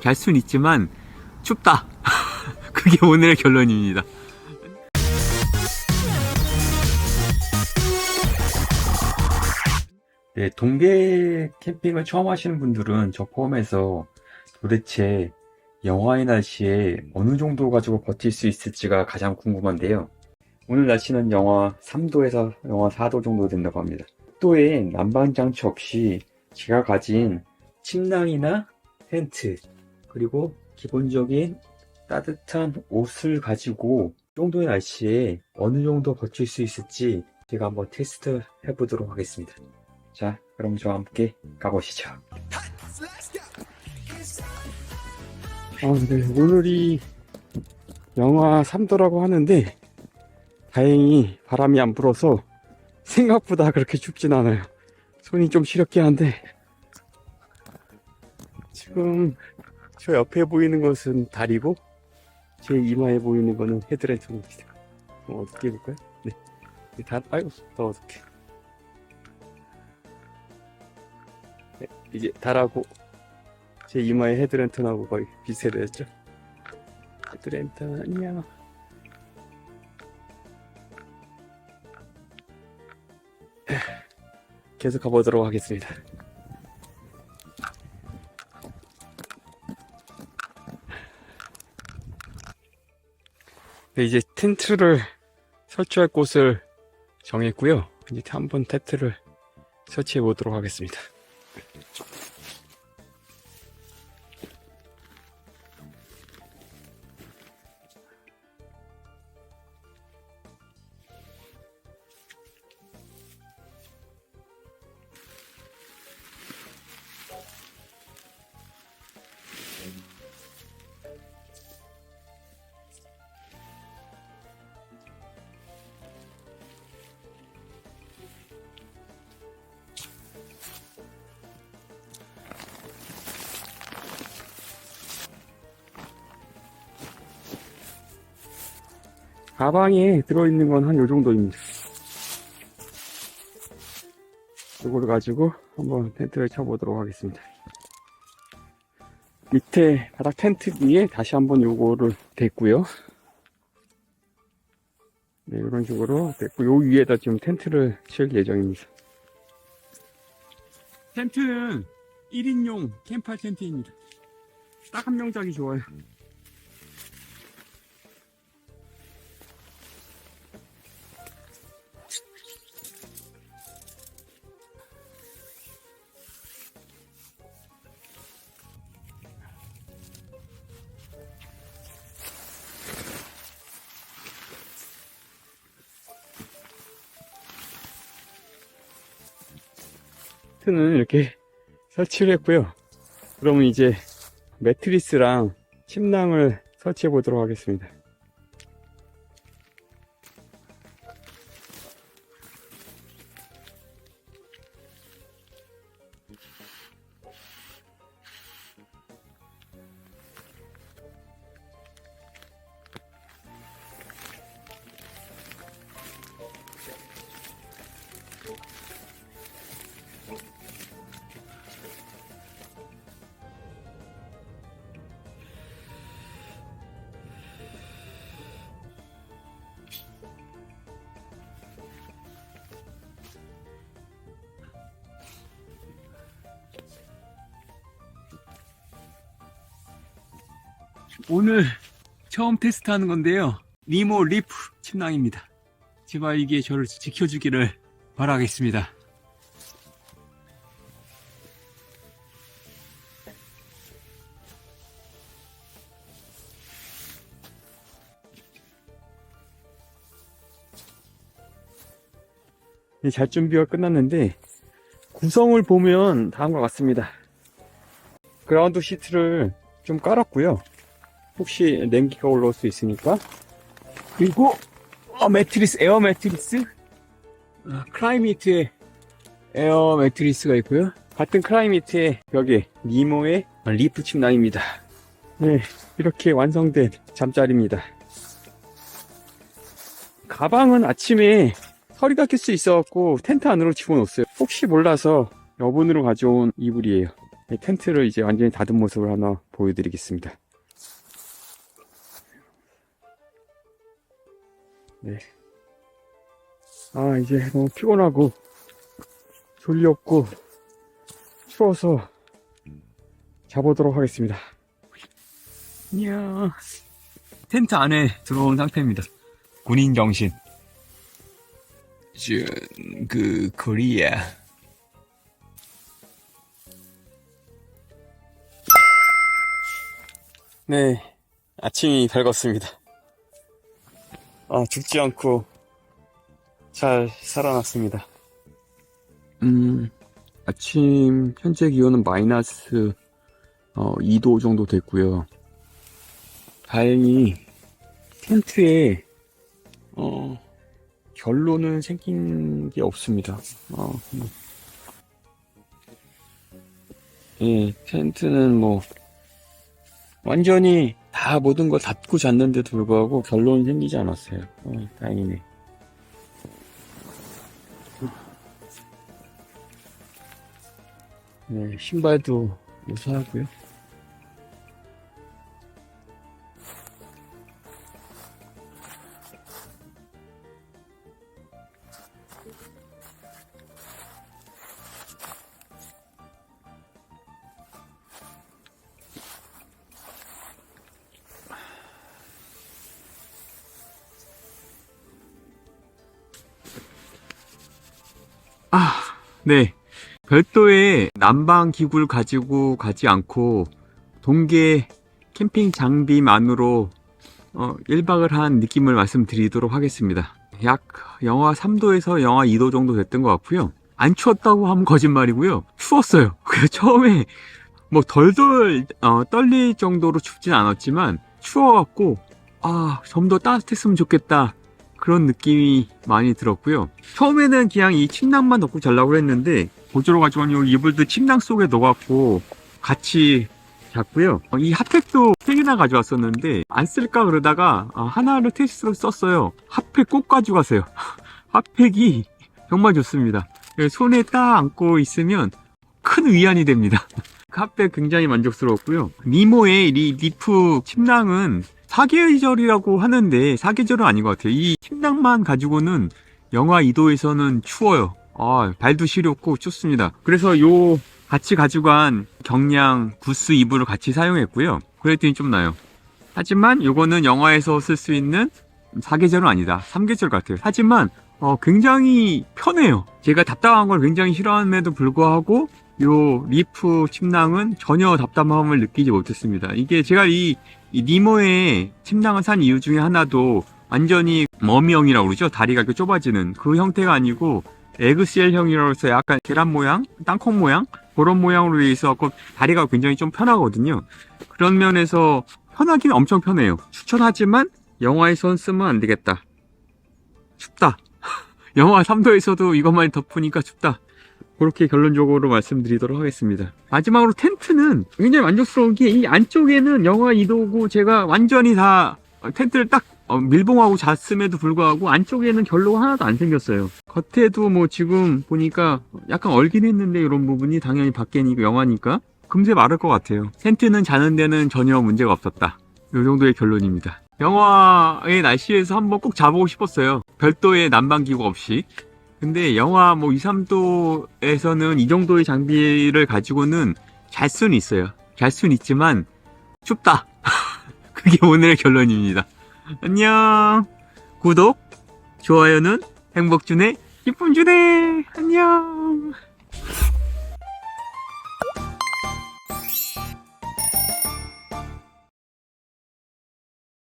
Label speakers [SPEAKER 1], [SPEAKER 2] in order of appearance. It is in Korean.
[SPEAKER 1] 잘 수는 있지만 춥다. 그게 오늘의 결론입니다. 네, 동계 캠핑을 처음 하시는 분들은 저 포함해서 도대체 영하의 날씨에 어느 정도 가지고 버틸 수 있을지가 가장 궁금한데요. 오늘 날씨는 영하 3도에서 영하 4도 정도 된다고 합니다. 또에 난방장치 없이 제가 가진 침낭이나 텐트, 그리고 기본적인 따뜻한 옷을 가지고 이 정도의 날씨에 어느 정도 버틸 수 있을지 제가 한번 테스트 해보도록 하겠습니다. 자, 그럼 저와 함께 가보시죠. 네, 오늘이 영하 3도라고 하는데 다행히 바람이 안 불어서 생각보다 그렇게 춥진 않아요. 손이 좀 시렵긴 한데 지금 저 옆에 보이는 것은 달이고 제 이마에 보이는 거는 헤드랜턴입니다. 어떻게 해볼까요? 네, 달, 아이고 더 어떡해. 네, 이제 달하고 제 이마의 헤드랜턴하고 거의 비슷해졌죠? 헤드랜턴 안녕. 계속 가보도록 하겠습니다. 네, 이제 텐트를 설치할 곳을 정했고요. 이제 한번 텐트를 설치해 보도록 하겠습니다. 가방에 들어있는 건 한 요 정도입니다. 이거를 가지고 한번 텐트를 쳐보도록 하겠습니다. 밑에 바닥 텐트 위에 다시 한번 요거를 댔고요. 네, 이런 식으로 됐고, 요 위에다 지금 텐트를 칠 예정입니다. 텐트는 1인용 캠퍼 텐트입니다. 딱 한 명 자기 좋아요. 텐트는 이렇게 설치를 했고요. 그러면 이제 매트리스랑 침낭을 설치해 보도록 하겠습니다. 오늘 처음 테스트하는 건데요. 니모 리프 침낭입니다. 제발 이게 저를 지켜주기를 바라겠습니다. 잘 준비가 끝났는데 구성을 보면 다음과 같습니다. 그라운드 시트를 좀 깔았고요. 혹시 냉기가 올라올 수 있으니까. 그리고 매트리스, 에어 매트리스, 클라이미트의 에어 매트리스가 있고요. 같은 클라이미트의 벽에 니모의 리프 침낭입니다. 네, 이렇게 완성된 잠자리입니다. 가방은 아침에 허리가 낄 수 있어갖고 텐트 안으로 집어넣었어요. 혹시 몰라서 여분으로 가져온 이불이에요. 텐트를 이제 완전히 닫은 모습을 하나 보여드리겠습니다. 네. 아, 이제 너무 피곤하고 졸렸고 추워서 자보도록 하겠습니다. 이야, 텐트 안에 들어온 상태입니다. 군인 정신. 코리아. 네, 아침이 밝았습니다. 아, 죽지 않고 잘 살아났습니다. 아침 현재 기온은 마이너스 2도 정도 됐고요. 다행히 텐트에 결로는 생긴 게 없습니다. 예, 텐트는 뭐 완전히 다 모든 걸 닫고 잤는데도 불구하고 결로는 생기지 않았어요. 다행이네. 네, 신발도 무사하고요. 네. 별도의 난방 기구를 가지고 가지 않고 동계 캠핑 장비만으로 1박을 한 느낌을 말씀드리도록 하겠습니다. 약 영하 3도에서 영하 2도 정도 됐던 것 같고요. 안 추웠다고 하면 거짓말이고요. 추웠어요. 그래서 처음에 뭐 덜덜 떨릴 정도로 춥진 않았지만 추워갖고 좀 더 따뜻했으면 좋겠다, 그런 느낌이 많이 들었고요. 처음에는 그냥 이 침낭만 덮고 자려고 했는데 보조로 가져온 이 이불도 침낭 속에 넣어갖고 같이 잤고요. 이 핫팩도 3개나 가져왔었는데 안 쓸까 그러다가 하나를 테스트로 썼어요. 핫팩 꼭 가져가세요. 핫팩이 정말 좋습니다. 손에 딱 안고 있으면 큰 위안이 됩니다. 핫팩 굉장히 만족스러웠고요. 니모의 리프 침낭은 사계절이라고 하는데 사계절은 아닌 것 같아요. 이 침낭만 가지고는 영하 2도에서는 추워요. 발도 시렵고 춥습니다. 그래서 요 같이 가져간 경량 구스 이불을 같이 사용했고요. 그랬더니 좀 나요. 하지만 요거는 영하에서 쓸 수 있는 사계절은 아니다, 3계절 같아요. 하지만 굉장히 편해요. 제가 답답한 걸 굉장히 싫어함에도 불구하고 요 리프 침낭은 전혀 답답함을 느끼지 못했습니다. 이게 제가 이 니모의 침낭을 산 이유 중에 하나도 완전히 머미형이라고 그러죠. 다리가 이렇게 좁아지는 그 형태가 아니고 에그셀형이라고 해서 약간 계란 모양, 땅콩 모양, 그런 모양으로 되어 있어서 다리가 굉장히 좀 편하거든요. 그런 면에서 편하긴 엄청 편해요. 추천하지만 영하에선 쓰면 안 되겠다. 춥다. 영하 3도에서도 이것만 덮으니까 춥다. 그렇게 결론적으로 말씀드리도록 하겠습니다. 마지막으로 텐트는 굉장히 만족스러운 게 이 안쪽에는 영하 2도고 제가 완전히 다 텐트를 딱 밀봉하고 잤음에도 불구하고 안쪽에는 결로가 하나도 안 생겼어요. 겉에도 뭐 지금 보니까 약간 얼긴 했는데 이런 부분이 당연히 밖에니까 영하니까 금세 마를 것 같아요. 텐트는 자는 데는 전혀 문제가 없었다. 이 정도의 결론입니다. 영하의 날씨에서 한번 꼭 자보고 싶었어요. 별도의 난방기구 없이. 근데 영하 뭐 2, 3도에서는 이 정도의 장비를 가지고는 잘 수는 있어요. 잘 수는 있지만 춥다. 그게 오늘의 결론입니다. 안녕. 구독, 좋아요는 행복준의 기쁨준의 안녕.